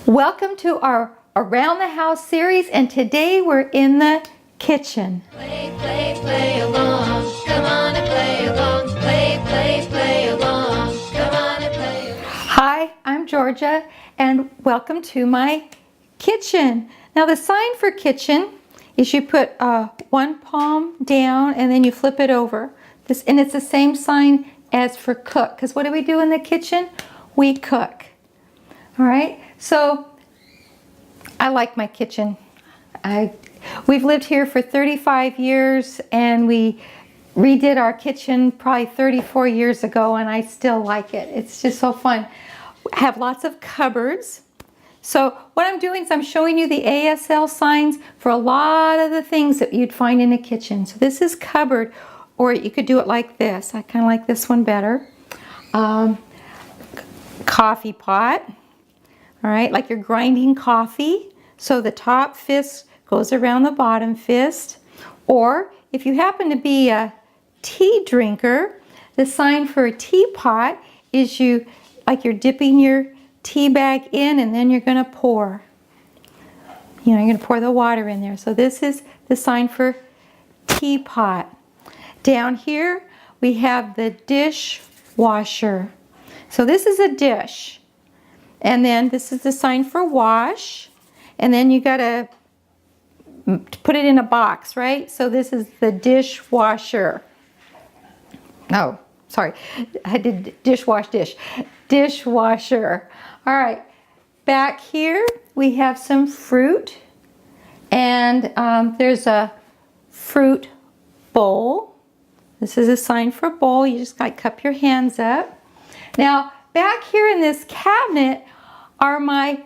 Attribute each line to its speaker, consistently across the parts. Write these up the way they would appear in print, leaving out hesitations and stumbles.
Speaker 1: Welcome to our Around the House series, and today we're in the kitchen.
Speaker 2: Play, play, play along. Come on and play along. Play, play, play along. Come on and play along.
Speaker 1: Hi, I'm Georgia, and welcome to my kitchen. Now the sign for kitchen is you put one palm down and then you flip it over. And it's the same sign as for cook, because what do we do in the kitchen? We cook. All right, so I like my kitchen. We've lived here for 35 years and we redid our kitchen probably 34 years ago, and I still like it. It's just so fun. I have lots of cupboards. So what I'm doing is I'm showing you the ASL signs for a lot of the things that you'd find in a kitchen. So this is cupboard, or you could do it like this. I kind of like this one better. Coffee pot. All right, like you're grinding coffee. So the top fist goes around the bottom fist. Or if you happen to be a tea drinker, the sign for a teapot is you're dipping your tea bag in and then you're going to pour. You're going to pour the water in there. So this is the sign for teapot. Down here we have the dishwasher. So this is a dish. And then this is the sign for wash. And then you got to put it in a box, right? So this is the dishwasher. Oh, sorry. I did dishwasher. All right. Back here we have some fruit. And there's a fruit bowl. This is a sign for bowl. You just got to cup your hands up. Now, back here in this cabinet are my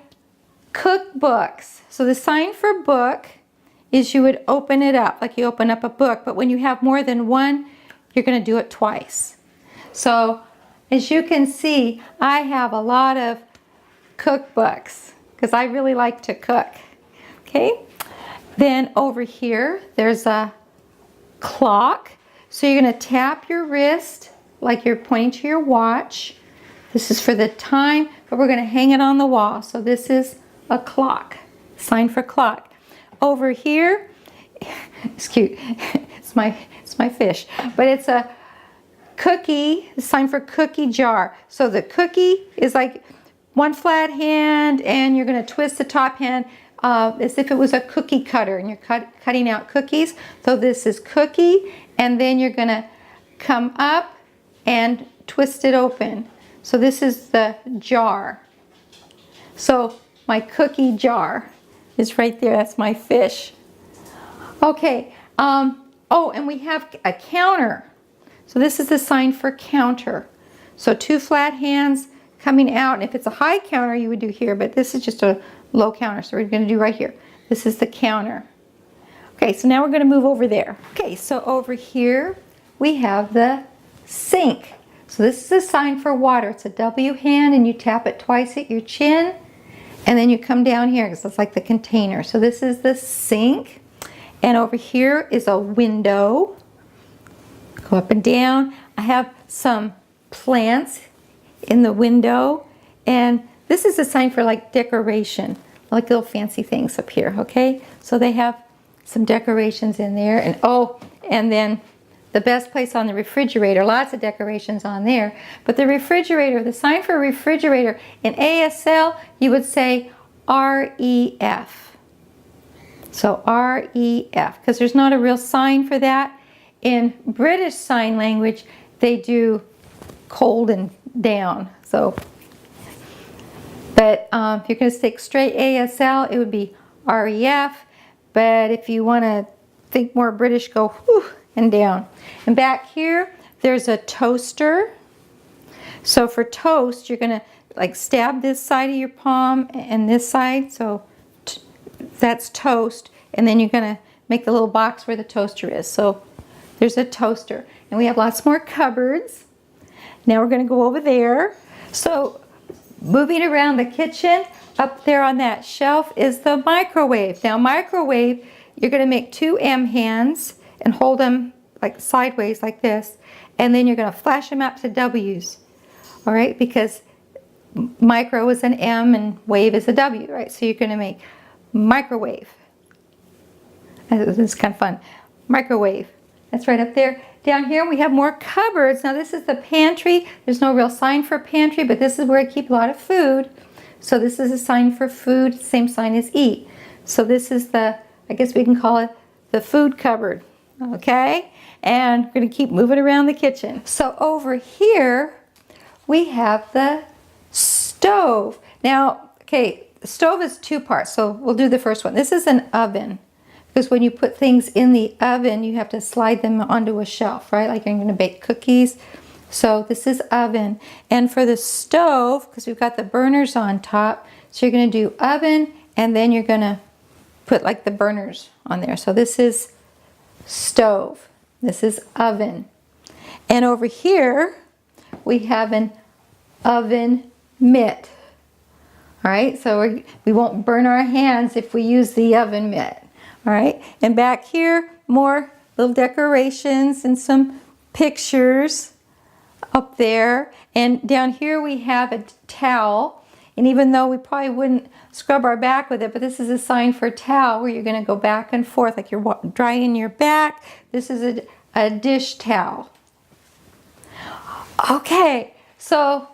Speaker 1: cookbooks. So the sign for book is you would open it up like you open up a book, but when you have more than one, you're going to do it twice. So as you can see, I have a lot of cookbooks because I really like to cook. Okay, then over here there's a clock. So you're going to tap your wrist like you're pointing to your watch. This is for the time, but we're going to hang it on the wall. So this is a clock, sign for clock. Over here, it's cute. It's my fish, but it's a cookie, sign for cookie jar. So the cookie is like one flat hand, and you're going to twist the top hand as if it was a cookie cutter, and you're cutting out cookies. So this is cookie, and then you're going to come up and twist it open. So this is the jar. So my cookie jar is right there. That's my fish. Okay. Oh, and we have a counter. So this is the sign for counter. So two flat hands coming out. And if it's a high counter, you would do here. But this is just a low counter. So we're going to do right here. This is the counter. Okay, so now we're going to move over there. Okay, so over here we have the sink. So this is a sign for water. It's a W hand, and you tap it twice at your chin, and then you come down here because it's like the container. So this is the sink, and over here is a window. Go up and down. I have some plants in the window, and this is a sign for like decoration, like little fancy things up here, okay? So they have some decorations in there, and oh, and then the best place on the refrigerator, lots of decorations on there. But the refrigerator, the sign for refrigerator, in ASL, you would say REF. So REF, because there's not a real sign for that. In British Sign Language, they do cold and down. So, but if you're going to stick straight ASL, it would be REF. But if you want to think more British, go whew, and down. And back here there's a toaster. So for toast, you're going to like stab this side of your palm and this side, so that's toast, and then you're going to make the little box where the toaster is. So there's a toaster, and we have lots more cupboards. Now we're going to go over there. So moving around the kitchen, up there on that shelf is the microwave. Now microwave, you're going to make two M hands and hold them like sideways like this, and then you're going to flash them out to W's. All right, because micro is an M and wave is a W, right? So you're going to make microwave. This is kind of fun. Microwave. That's right up there. Down here we have more cupboards. Now this is the pantry. There's no real sign for pantry, but this is where I keep a lot of food. So this is a sign for food, same sign as eat. So this is the, I guess we can call it the food cupboard. Okay? And we're going to keep moving around the kitchen. So over here we have the stove. Now, okay, the stove is two parts, so we'll do the first one. This is an oven. Because when you put things in the oven, you have to slide them onto a shelf, right? Like you're going to bake cookies. So this is oven. And for the stove, because we've got the burners on top, so you're going to do oven, and then you're going to put like the burners on there. So this is stove. This is oven. And over here, we have an oven mitt. All right, so we won't burn our hands if we use the oven mitt. All right, and back here, more little decorations and some pictures up there. And down here we have a towel. And even though we probably wouldn't scrub our back with it, but this is a sign for towel where you're going to go back and forth like you're drying your back. This is a dish towel. Okay, so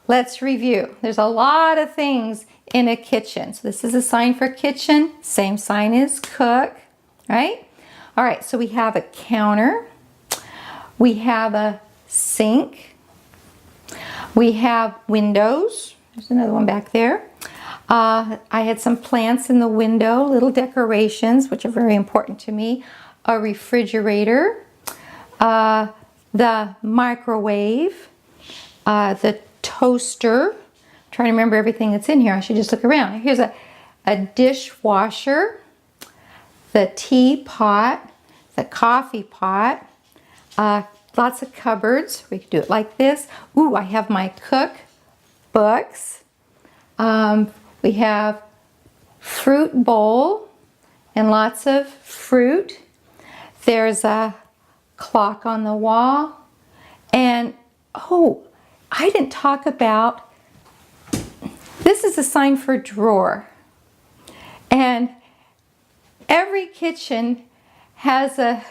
Speaker 1: let's review. There's a lot of things in a kitchen. So this is a sign for kitchen, same sign as cook, right? All right, so we have a counter, we have a sink, we have windows. There's another one back there. I had some plants in the window, little decorations, which are very important to me. A refrigerator, the microwave, the toaster. Trying to remember everything that's in here. I should just look around. Here's a dishwasher, the teapot, the coffee pot, lots of cupboards. We could do it like this. Ooh, I have my cookbooks. We have fruit bowl and lots of fruit. There's a clock on the wall. And, oh, I didn't talk about, this is a sign for drawer. And every kitchen has a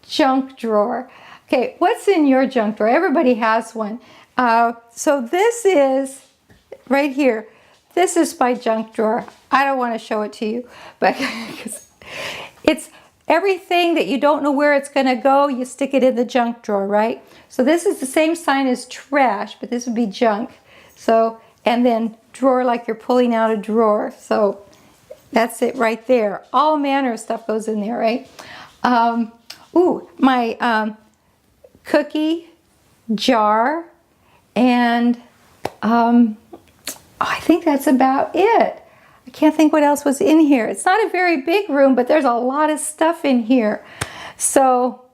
Speaker 1: junk drawer. Okay, what's in your junk drawer? Everybody has one. So this is right here. This is my junk drawer. I don't want to show it to you, but it's everything that you don't know where it's going to go, you stick it in the junk drawer, right? So this is the same sign as trash, but this would be junk. So, and then drawer like you're pulling out a drawer. So that's it right there. All manner of stuff goes in there, right? Ooh, my cookie jar, and I think that's about it. I can't think what else was in here. It's not a very big room, but there's a lot of stuff in here. So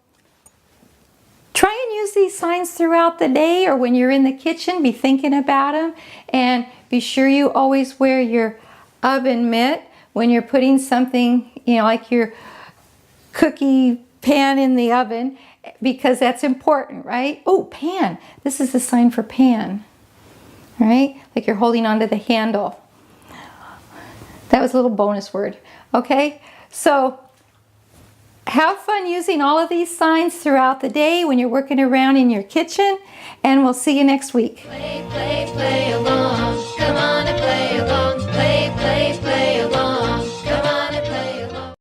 Speaker 1: try and use these signs throughout the day, or when you're in the kitchen, be thinking about them. And be sure you always wear your oven mitt when you're putting something, you know, like your cookie pan in the oven, because that's important, right? Oh, pan. This is the sign for pan, right? Like you're holding onto the handle. That was a little bonus word. Okay, so have fun using all of these signs throughout the day when you're working around in your kitchen, and we'll see you next week.
Speaker 2: Play, play, play along.